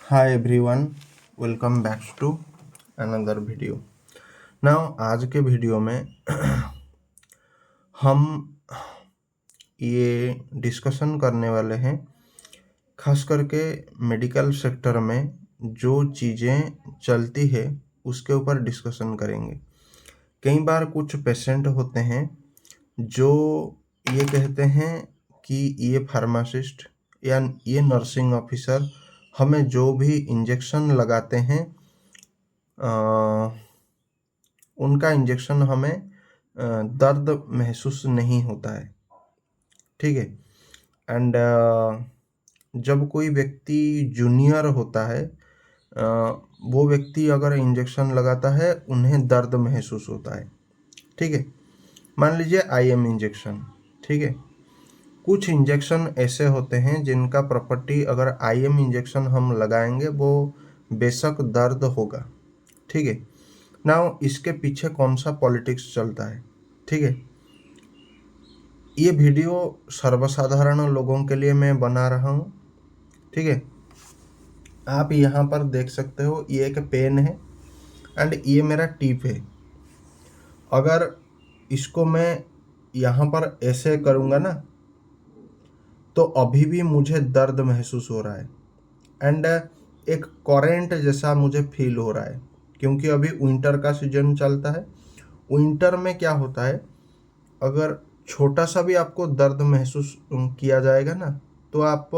Hi everyone, welcome back to another video. Now आज के video में हम ये डिस्कशन करने वाले हैं, खास करके मेडिकल सेक्टर में जो चीज़ें चलती है उसके ऊपर डिस्कशन करेंगे। कई बार कुछ पेशेंट होते हैं जो ये कहते हैं कि ये फार्मासिस्ट या ये नर्सिंग ऑफिसर हमें जो भी इंजेक्शन लगाते हैं उनका इंजेक्शन हमें दर्द महसूस नहीं होता है। ठीक है। एंड जब कोई व्यक्ति जूनियर होता है, वो व्यक्ति अगर इंजेक्शन लगाता है उन्हें दर्द महसूस होता है। ठीक है। मान लीजिए आईएम इंजेक्शन। ठीक है। कुछ इंजेक्शन ऐसे होते हैं जिनका प्रॉपर्टी अगर आईएम इंजेक्शन हम लगाएंगे वो बेशक दर्द होगा। ठीक है। नाउ इसके पीछे कौन सा पॉलिटिक्स चलता है। ठीक है। ये वीडियो सर्वसाधारण लोगों के लिए मैं बना रहा हूँ। ठीक है। आप यहाँ पर देख सकते हो, ये एक पेन है एंड ये मेरा टिप है। अगर इसको मैं यहाँ पर ऐसे करूँगा ना तो अभी भी मुझे दर्द महसूस हो रहा है एंड एक करंट जैसा मुझे फील हो रहा है, क्योंकि अभी विंटर का सीजन चलता है। विंटर में क्या होता है, अगर छोटा सा भी आपको दर्द महसूस किया जाएगा ना तो आप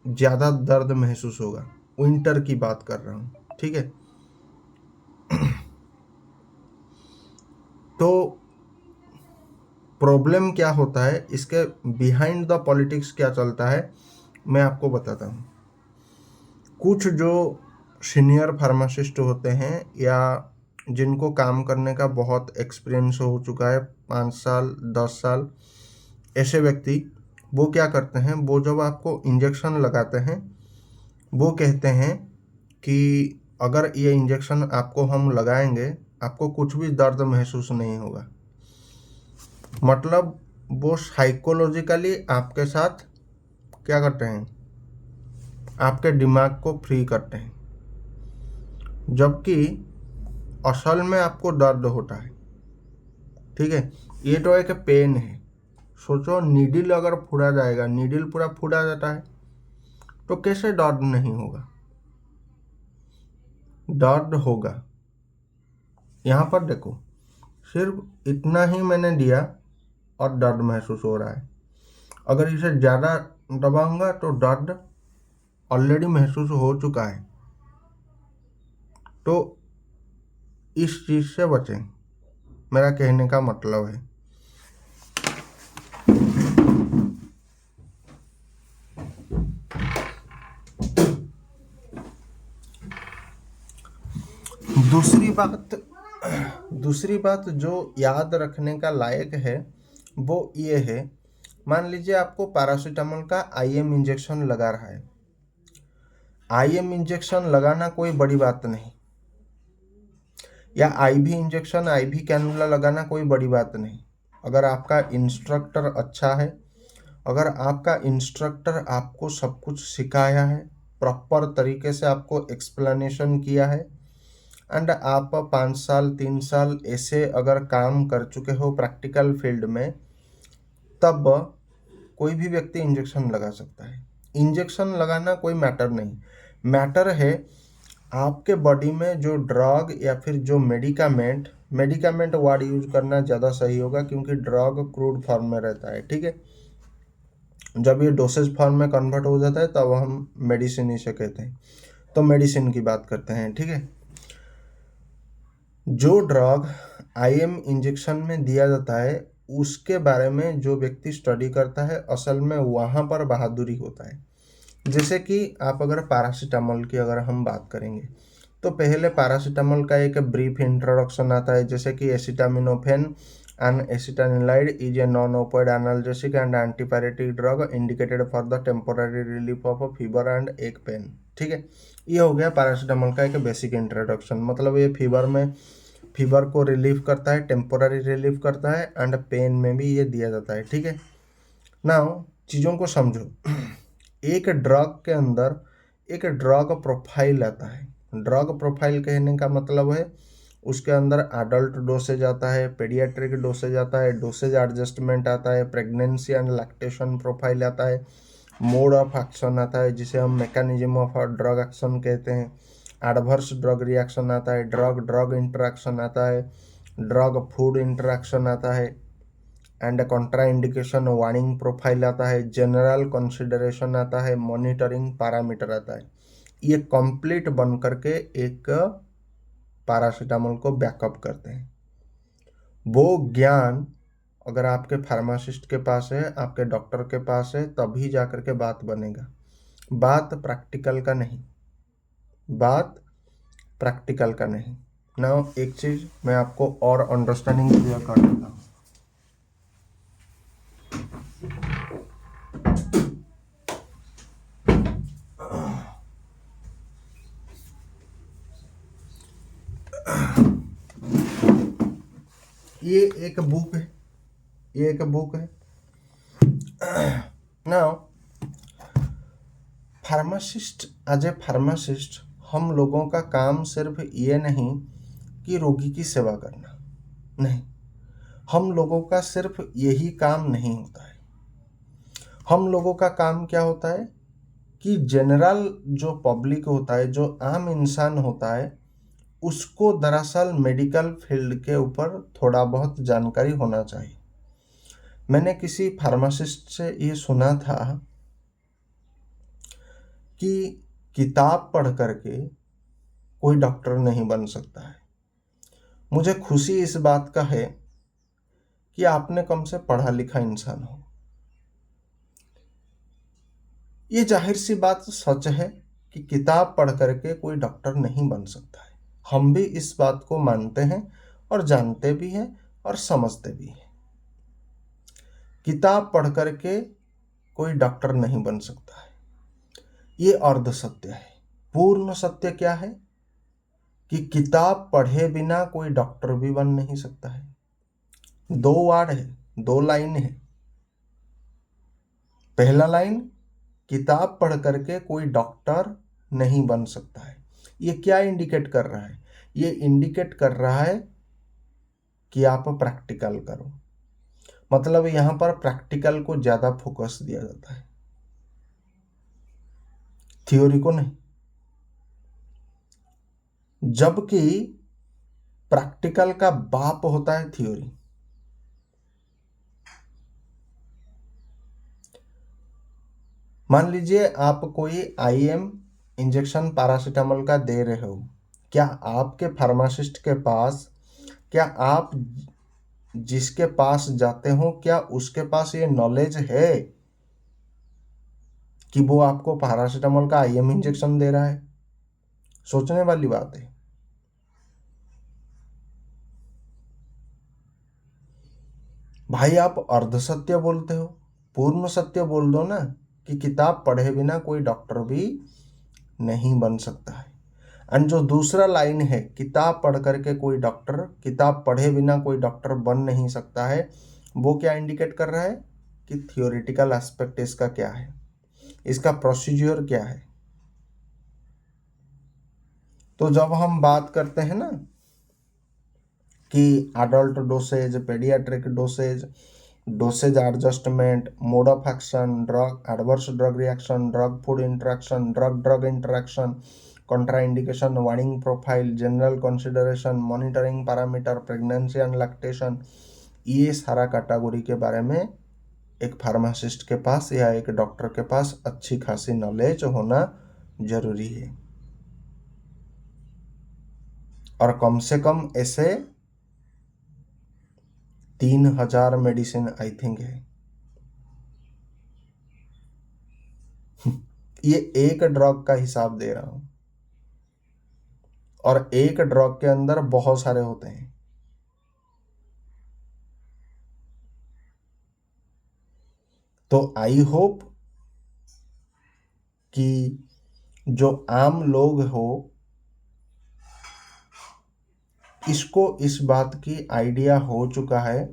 ज़्यादा दर्द महसूस होगा। विंटर की बात कर रहा हूँ। ठीक है। तो प्रॉब्लम क्या होता है, इसके बिहाइंड द पॉलिटिक्स क्या चलता है, मैं आपको बताता हूँ। कुछ जो सीनियर फार्मासिस्ट होते हैं या जिनको काम करने का बहुत एक्सपीरियंस हो चुका है, 5 साल 10 साल, ऐसे व्यक्ति वो क्या करते हैं, वो जब आपको इंजेक्शन लगाते हैं वो कहते हैं कि अगर ये इंजेक्शन आपको हम लगाएंगे आपको कुछ भी दर्द महसूस नहीं होगा। मतलब वो साइकोलॉजिकली आपके साथ क्या करते हैं, आपके दिमाग को फ्री करते हैं, जबकि असल में आपको दर्द होता है। ठीक है। ये तो एक पेन है। सोचो, नीडल अगर फूड़ा जाएगा, नीडल पूरा फूड़ा जाता है तो कैसे दर्द नहीं होगा, दर्द होगा। यहाँ पर देखो, सिर्फ इतना ही मैंने दिया और दर्द महसूस हो रहा है। अगर इसे ज़्यादा दबाऊंगा तो दर्द ऑलरेडी महसूस हो चुका है। तो इस चीज़ से बचें, मेरा कहने का मतलब है। दूसरी बात जो याद रखने का लायक है वो ये है, मान लीजिए आपको पैरासीटामोल का आईएम इंजेक्शन लगा रहा है। आईएम इंजेक्शन लगाना कोई बड़ी बात नहीं, या आईवी इंजेक्शन, आईवी कैनुला लगाना कोई बड़ी बात नहीं। अगर आपका इंस्ट्रक्टर अच्छा है, अगर आपका इंस्ट्रक्टर आपको सब कुछ सिखाया है, प्रॉपर तरीके से आपको एक्सप्लेनेशन किया है एंड आप 5 साल 3 साल ऐसे अगर काम कर चुके हो प्रैक्टिकल फील्ड में, तब कोई भी व्यक्ति इंजेक्शन लगा सकता है। इंजेक्शन लगाना कोई मैटर नहीं, मैटर है आपके बॉडी में जो ड्रग या फिर जो मेडिकामेंट वर्ड यूज करना ज़्यादा सही होगा, क्योंकि ड्रग क्रूड फॉर्म में रहता है। ठीक है। जब ये डोसेज फॉर्म में कन्वर्ट हो जाता है तब हम मेडिसिन इसे कहते हैं। तो मेडिसिन की बात करते हैं। ठीक है। जो ड्रग आईएम इंजेक्शन में दिया जाता है उसके बारे में जो व्यक्ति स्टडी करता है, असल में वहाँ पर बहादुरी होता है। जैसे कि आप अगर पैरासीटामोल की अगर हम बात करेंगे तो पहले पैरासीटामोल का एक ब्रीफ इंट्रोडक्शन आता है, जैसे कि acetaminophen and acetanilide is a non opioid analgesic and antipyretic drug indicated for the temporary relief of fever and ache pain. ठीक है। ये हो गया पैरासीटामोल का एक बेसिक इंट्रोडक्शन। मतलब ये फीवर को रिलीफ करता है, टेम्पोररी रिलीफ करता है एंड पेन में भी ये दिया जाता है। ठीक है। नाउ चीज़ों को समझो। एक ड्रग के अंदर एक ड्रग प्रोफाइल आता है। ड्रग प्रोफाइल कहने का मतलब है उसके अंदर एडल्ट डोसेज आता है, पेडियाट्रिक डोसेज आता है, डोसेज एडजस्टमेंट आता है, प्रेगनेंसी एंड लैक्टेशन प्रोफाइल आता है, मोड ऑफ एक्शन आता है जिसे हम मैकेनिज्म ऑफ ड्रग एक्शन कहते हैं, एडवर्स ड्रग रिएक्शन आता है, ड्रग ड्रग इंटरेक्शन आता है, ड्रग फूड इंटरेक्शन आता है, एंड कॉन्ट्राइंडिकेशन वार्निंग प्रोफाइल आता है, जनरल कंसिडरेशन आता है, मॉनिटरिंग पैरामीटर आता है। ये कंप्लीट बन करके एक पैरासीटामोल को बैकअप करते हैं। वो ज्ञान अगर आपके फार्मासिस्ट के पास है, आपके डॉक्टर के पास है, तभी जाकर के बात बनेगा। बात प्रैक्टिकल का नहीं, बात प्रैक्टिकल का नहीं। नाउ एक चीज मैं आपको और अंडरस्टैंडिंग क्लियर कर देता हूँ। ये एक बुक है, ये एक बुक है। Now pharmacist, as a pharmacist हम लोगों का काम सिर्फ ये नहीं कि रोगी की सेवा करना, नहीं, हम लोगों का सिर्फ यही काम नहीं होता है। हम लोगों का काम क्या होता है कि जनरल जो पब्लिक होता है, जो आम इंसान होता है, उसको दरअसल मेडिकल फील्ड के ऊपर थोड़ा बहुत जानकारी होना चाहिए। मैंने किसी फार्मासिस्ट से ये सुना था कि किताब पढ़ करके कोई डॉक्टर नहीं बन सकता है। मुझे खुशी इस बात का है कि आपने कम से पढ़ा लिखा इंसान हो। ये जाहिर सी बात सच है कि किताब पढ़ करके कोई डॉक्टर नहीं बन सकता है। हम भी इस बात को मानते हैं और जानते भी हैं और समझते भी हैं। किताब पढ़ करके कोई डॉक्टर नहीं बन सकता है, ये अर्ध सत्य है। पूर्ण सत्य क्या है कि किताब पढ़े बिना कोई डॉक्टर भी बन नहीं सकता है। दो वर्ड है, दो लाइन है। पहला लाइन, किताब पढ़ करके कोई डॉक्टर नहीं बन सकता है। ये क्या इंडिकेट कर रहा है? ये इंडिकेट कर रहा है कि आप प्रैक्टिकल करो। मतलब यहां पर प्रैक्टिकल को ज्यादा फोकस दिया जाता है, थ्योरी को नहीं। जबकि प्रैक्टिकल का बाप होता है थ्योरी। मान लीजिए आप कोई आईएम इंजेक्शन पैरासीटामोल का दे रहे हो, क्या आपके फार्मासिस्ट के पास, क्या आप जिसके पास जाते हो, क्या उसके पास ये नॉलेज है कि वो आपको पैरासीटामोल का आईएम इंजेक्शन दे रहा है? सोचने वाली बात है। भाई आप अर्ध सत्य बोलते हो, पूर्ण सत्य बोल दो ना कि किताब पढ़े बिना कोई डॉक्टर भी नहीं बन सकता है। एंड जो दूसरा लाइन है, किताब पढ़ करके कोई डॉक्टर, किताब पढ़े बिना कोई डॉक्टर बन नहीं सकता है, वो क्या इंडिकेट कर रहा है कि थियोरिटिकल एस्पेक्ट इसका क्या है, इसका प्रोसीजर क्या है। तो जब हम बात करते हैं ना कि adult dosage, paediatric dosage, dosage adjustment, mode of action, drug adverse drug reaction, drug food interaction, drug drug interaction, contraindication, warning profile, general consideration, monitoring parameter, pregnancy and lactation, ये सारा कैटेगरी के बारे में एक फार्मासिस्ट के पास या एक doctor के पास अच्छी खासी नॉलेज होना जरूरी है। और कम से कम ऐसे 3000 मेडिसिन आई थिंक है। ये एक ड्रग का हिसाब दे रहा हूं, और एक ड्रग के अंदर बहुत सारे होते हैं। तो आई होप कि जो आम लोग हो, इसको इस बात की आइडिया हो चुका है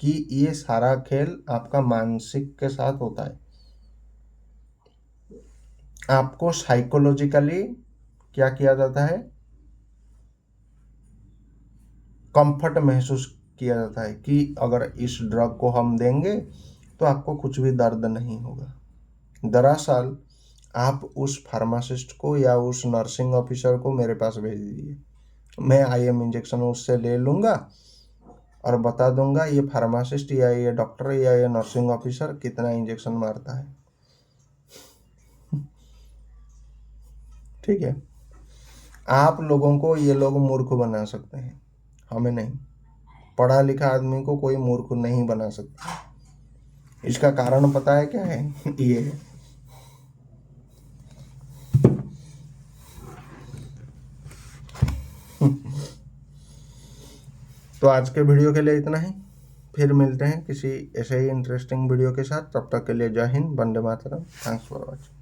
कि ये सारा खेल आपका मानसिक के साथ होता है। आपको साइकोलॉजिकली क्या किया जाता है, कंफर्ट महसूस किया जाता है कि अगर इस ड्रग को हम देंगे तो आपको कुछ भी दर्द नहीं होगा। दरअसल आप उस फार्मासिस्ट को या उस नर्सिंग ऑफिसर को मेरे पास भेज दीजिए, मैं IM इंजेक्शन उससे ले लूँगा और बता दूंगा ये फार्मासिस्ट या ये डॉक्टर या ये नर्सिंग ऑफिसर कितना इंजेक्शन मारता है। ठीक है, आप लोगों को ये लोग मूर्ख बना सकते हैं, हमें नहीं। पढ़ा लिखा आदमी को कोई मूर्ख नहीं बना सकता। इसका कारण पता है क्या है? ये है। तो आज के वीडियो के लिए इतना ही, फिर मिलते हैं किसी ऐसे ही इंटरेस्टिंग वीडियो के साथ। तब तक के लिए जय Hind, Vande Mataram, thanks for watching.